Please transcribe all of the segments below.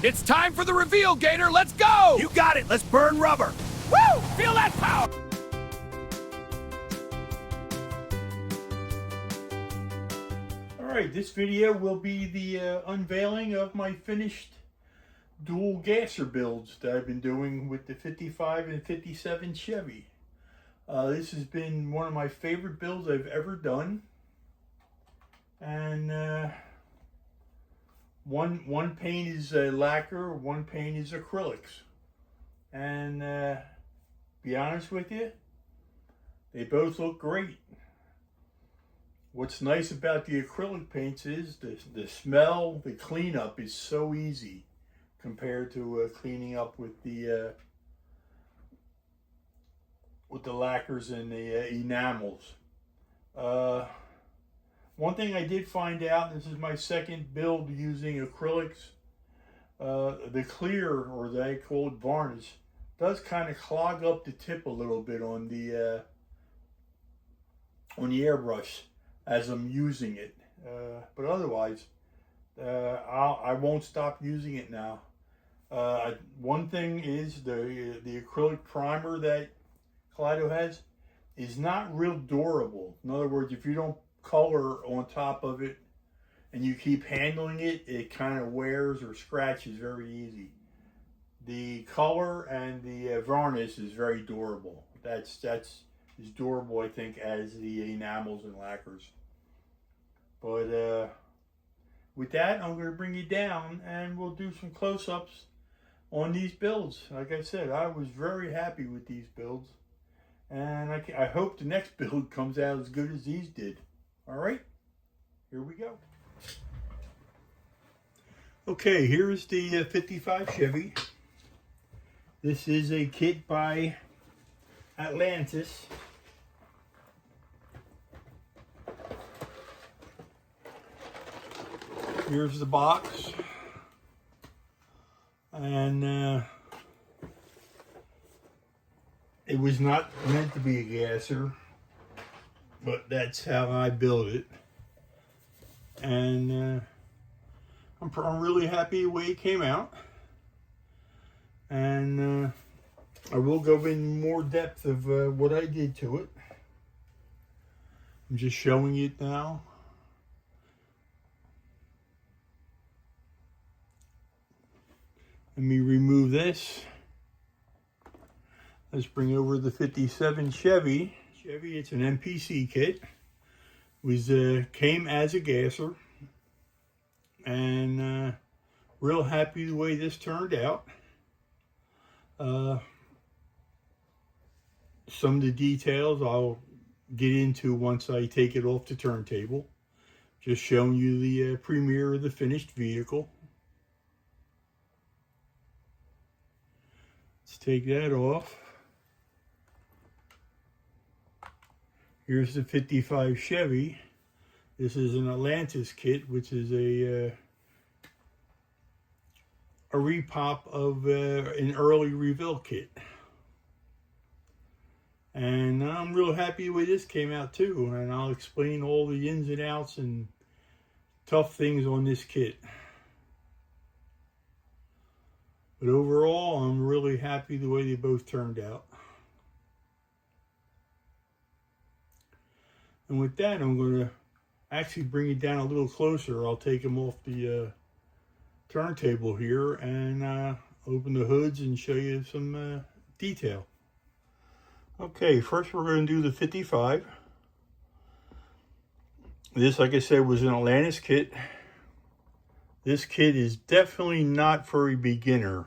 It's time for the reveal, Gator. Let's go! You got it. Let's burn rubber. Woo! Feel that power! Alright, this video will be the unveiling of my finished dual gasser builds that I've been doing with the 55 and 57 Chevy. This has been one of my favorite builds I've ever done. And one paint is lacquer, one paint is acrylics. And be honest with you, they both look great. What's nice about the acrylic paints is the smell, the cleanup is so easy compared to cleaning up with the lacquers and the enamels. One thing I did find out, this is my second build using acrylics, the clear, or they call it varnish, does kind of clog up the tip a little bit on the airbrush as I'm using it, but otherwise I won't stop using it now. One thing is the acrylic primer that Kaleido has is not real durable. In other words, if you don't color on top of it and you keep handling it, it kind of wears or scratches very easy. The color and the varnish is very durable. That's as durable, I think, as the enamels and lacquers. But with that, I'm going to bring you down and we'll do some close-ups on these builds. Like I said, I was very happy with these builds, and I hope the next build comes out as good as these did. All right, here we go. Okay, here's the 55 Chevy. This is a kit by Atlantis. Here's the box. And it was not meant to be a gasser, but that's how I built it. And I'm really happy the way it came out. And I will go in more depth of what I did to it. I'm just showing it now. Let me remove this. Let's bring over the 57 Chevy. It's an MPC kit. Came as a gasser. And real happy the way this turned out. Some of the details I'll get into once I take it off the turntable. Just showing you the premiere of the finished vehicle. Let's take that off. Here's the 55 Chevy. This is an Atlantis kit, which is a repop of an early reveal kit. And I'm real happy the way this came out too. And I'll explain all the ins and outs and tough things on this kit. But overall, I'm really happy the way they both turned out. And with that, I'm going to actually bring it down a little closer. I'll take them off the turntable here and open the hoods and show you some detail. Okay, first we're going to do the 55. This, like I said, was an Atlantis kit. This kit is definitely not for a beginner.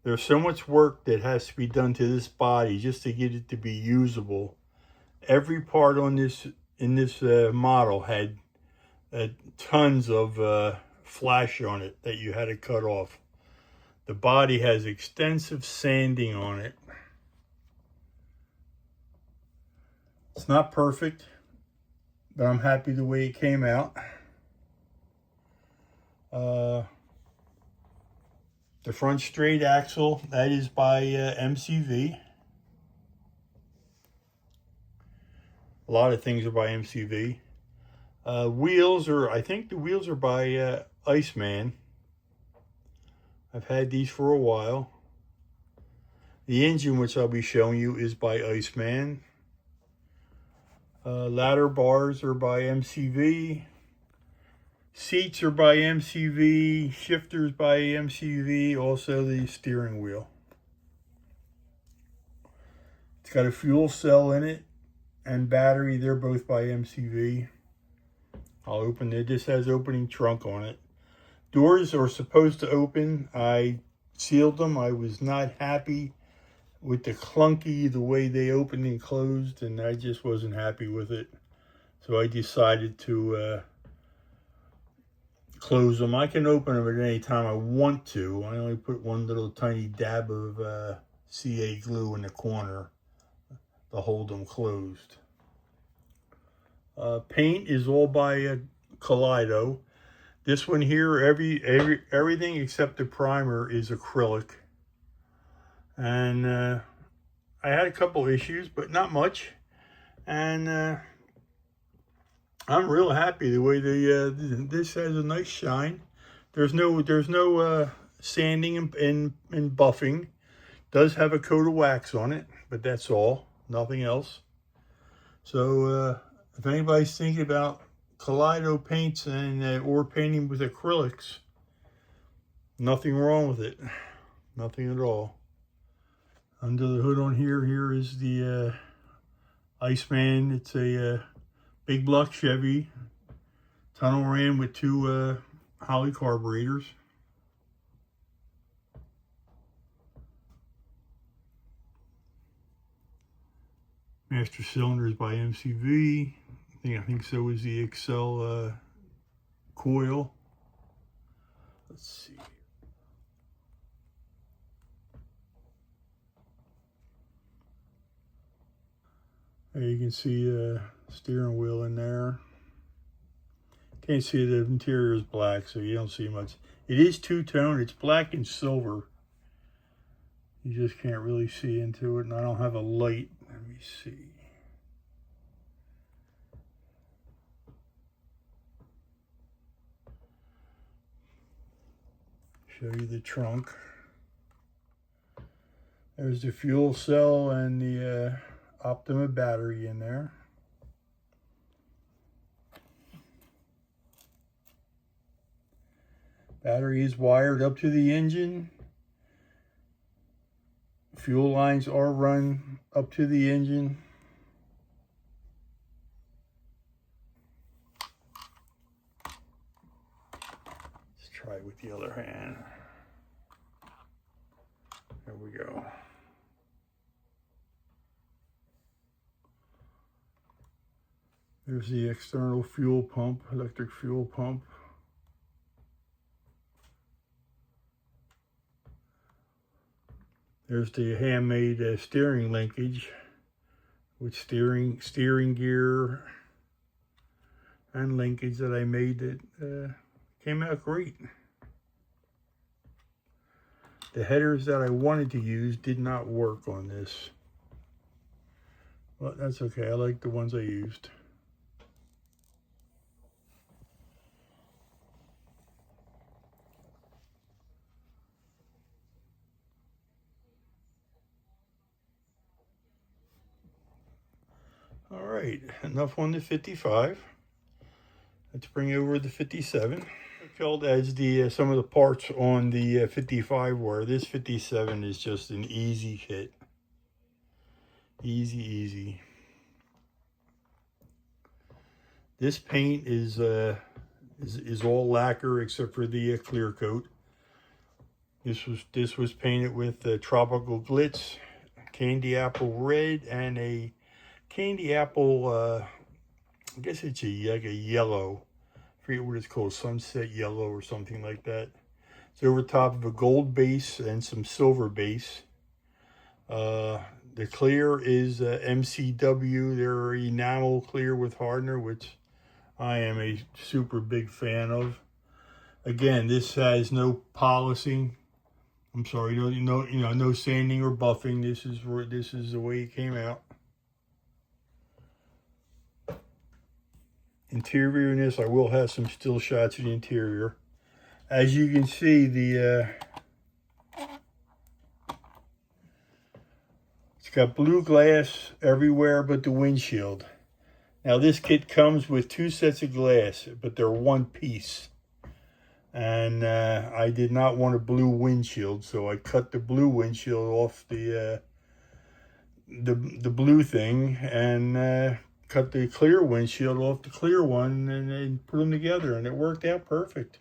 There's so much work that has to be done to this body just to get it to be usable. Every part on this model had tons of flash on it that you had to cut off. The body has extensive sanding on it. It's not perfect, but I'm happy the way it came out. The front straight axle, that is by MCV. A lot of things are by MCV. Wheels are, I think the wheels are by Iceman. I've had these for a while. The engine, which I'll be showing you, is by Iceman. Ladder bars are by MCV. Seats are by MCV. Shifters by MCV. Also the steering wheel. It's got a fuel cell in it and battery. They're both by MCV. I'll open it. This has opening trunk on it. Doors are supposed to open. I sealed them. I was not happy with the way they opened and closed, and I just wasn't happy with it. So I decided to close them. I can open them at any time I want to. I only put one little tiny dab of CA glue in the corner to hold them closed. Paint is all by Kaleido. This one here, everything except the primer is acrylic. And I had a couple issues, but not much. And I'm real happy the way this has a nice shine. There's no sanding and buffing. Does have a coat of wax on it, but that's all. Nothing else. So if anybody's thinking about Kaleido paints and or painting with acrylics, nothing wrong with it. Nothing at all. Under the hood on here is the Iceman. It's a big block Chevy. Tunnel ran with two Holley carburetors. Master cylinders by MCV. I think so is the Excel coil. Let's see. There you can see a steering wheel in there. Can't see the interior is black, so you don't see much. It is two-tone. It's black and silver. You just can't really see into it, and I don't have a light. Let me see. Show you the trunk. There's the fuel cell and the Optima battery in there. Battery is wired up to the engine. Fuel lines are run up to the engine. Let's try it with the other hand. There we go. There's the external fuel pump, electric fuel pump. There's the handmade steering linkage with steering gear and linkage that I made that came out great. The headers that I wanted to use did not work on this, but that's okay. I like the ones I used. All right, enough on the 55. Let's bring over the 57. Filled as the some of the parts on the 55 were. This 57 is just an easy hit. Easy. This paint is all lacquer except for the clear coat. This was painted with tropical glitz, candy apple red, and a candy apple. I guess it's like a yellow. I forget what it's called, sunset yellow or something like that. It's over top of a gold base and some silver base. The clear is MCW. They're enamel clear with hardener, which I am a super big fan of. Again, this has no polishing. I'm sorry, no sanding or buffing. This is the way it came out. Interior in this, I will have some still shots of the interior. As you can see, the got blue glass everywhere but the windshield. Now this kit comes with 2 sets of glass, but they're one piece. And I did not want a blue windshield, so I cut the blue windshield off the blue thing and cut the clear windshield off the clear one and then put them together, and it worked out perfect.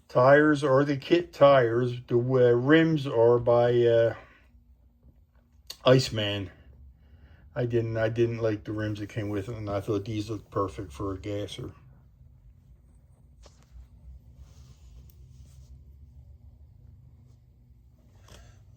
Tires are the kit tires. The rims are by Iceman. I didn't like the rims that came with it, and I thought these looked perfect for a gasser.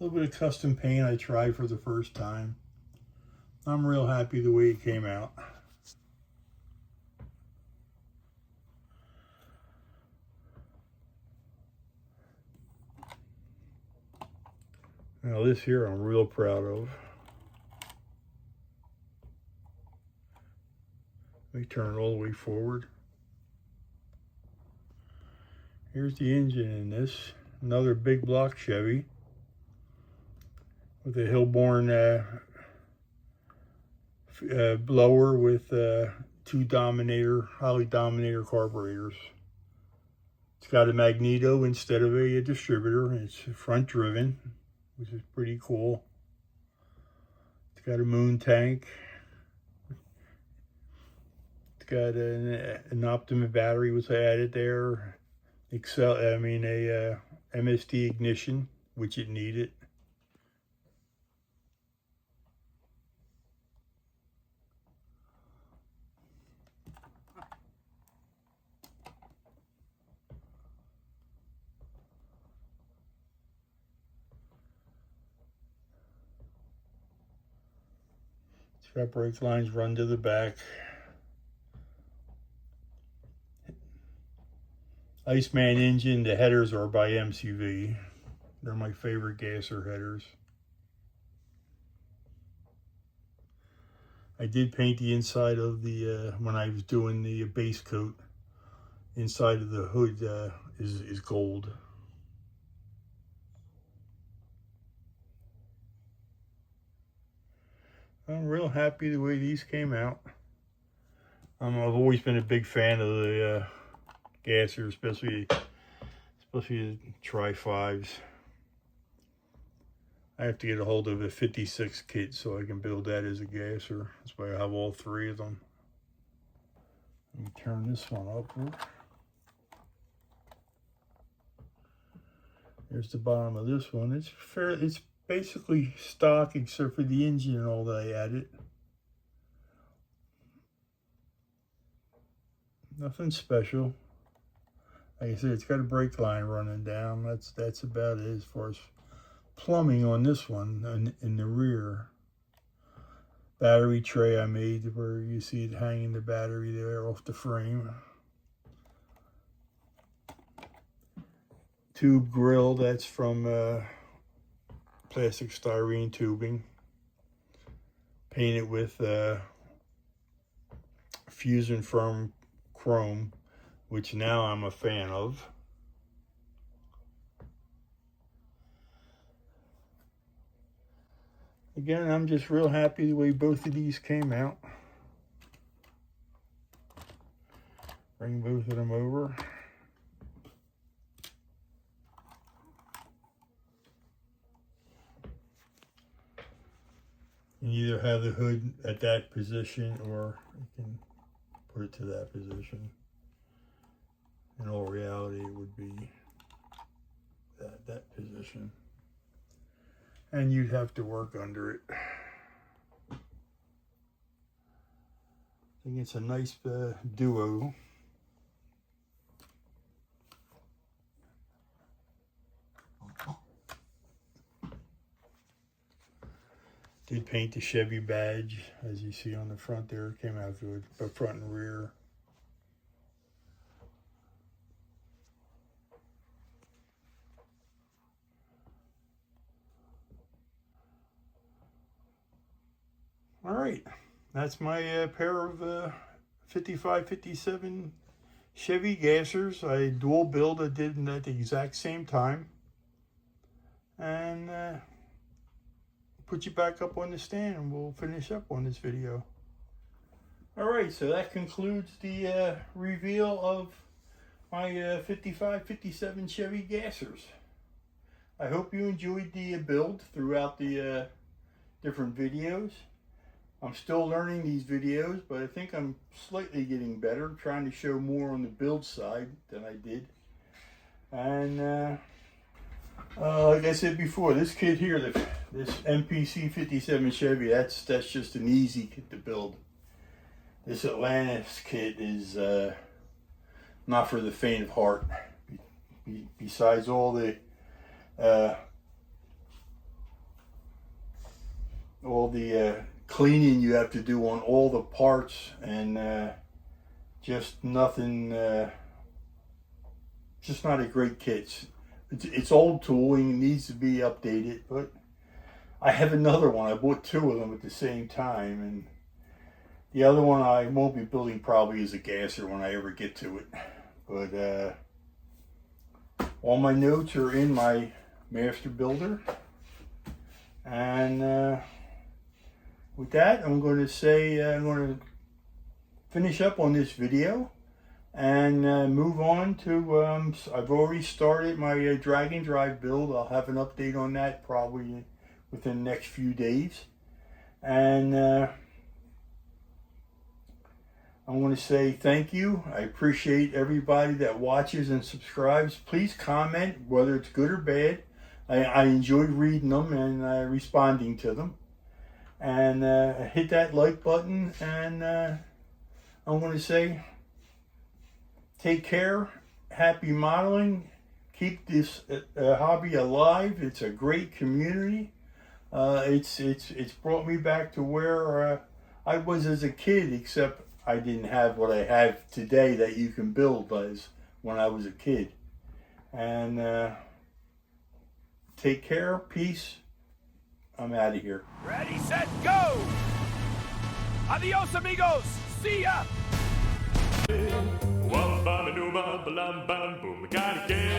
A little bit of custom paint I tried for the first time. I'm real happy the way it came out. Now this here I'm real proud of. Let me turn it all the way forward. Here's the engine in this. Another big block Chevy with a Hillborn blower with 2 Holly Dominator carburetors. It's got a magneto instead of a distributor. It's front driven, which is pretty cool. It's got a moon tank. It's got an Optima battery was added there. A MST ignition, which it needed. It's got brake lines run to the back. Iceman engine, the headers are by MCV. They're my favorite gasser headers. I did paint the inside of the, when I was doing the base coat, inside of the hood is gold. I'm real happy the way these came out. I've always been a big fan of the gasser, especially the Tri-5s. I have to get a hold of a 56 kit so I can build that as a gasser. That's why I have all 3 of them. Let me turn this one upward. There's the bottom of this one. It's basically stock except for the engine and all that I added. Nothing special. Like I said, it's got a brake line running down. That's about it as far as plumbing on this one in the rear. Battery tray I made where you see it hanging the battery there off the frame. Tube grill, that's from plastic styrene tubing. Painted with Fusion Firm chrome, which now I'm a fan of. Again, I'm just real happy the way both of these came out. Bring both of them over. You either have the hood at that position or you can put it to that position. In all reality, it would be that position. And you'd have to work under it. I think it's a nice duo. Did paint the Chevy badge, as you see on the front there. It came out good, but front and rear. right, that's my pair of 55, 57 Chevy gassers. I dual build. I did them at the exact same time. And put you back up on the stand and we'll finish up on this video. Alright, so that concludes the reveal of my 55, 57 Chevy gassers. I hope you enjoyed the build throughout the different videos. I'm still learning these videos, but I think I'm slightly getting better, trying to show more on the build side than I did. And like I said before, this kit here, this MPC 57 Chevy, that's just an easy kit to build. This Atlantis kit is not for the faint of heart. Besides all the cleaning you have to do on all the parts, and just nothing, just not a great kit. It's old tooling, it needs to be updated, but I have another one. I bought two of them at the same time, and the other one I won't be building probably as a gasser when I ever get to it. But all my notes are in my master builder. And with that, I'm going to say I'm going to finish up on this video and move on to, I've already started my drag and drive build. I'll have an update on that probably within the next few days. And I want to say thank you. I appreciate everybody that watches and subscribes. Please comment, whether it's good or bad. I enjoy reading them and responding to them. And hit that like button. And I'm going to say, take care. Happy modeling. Keep this hobby alive. It's a great community. It's brought me back to where I was as a kid, except I didn't have what I have today that you can build as when I was a kid. And take care. Peace. I'm out of here. Ready, set, go! Adios, amigos! See ya! Boom, gotta get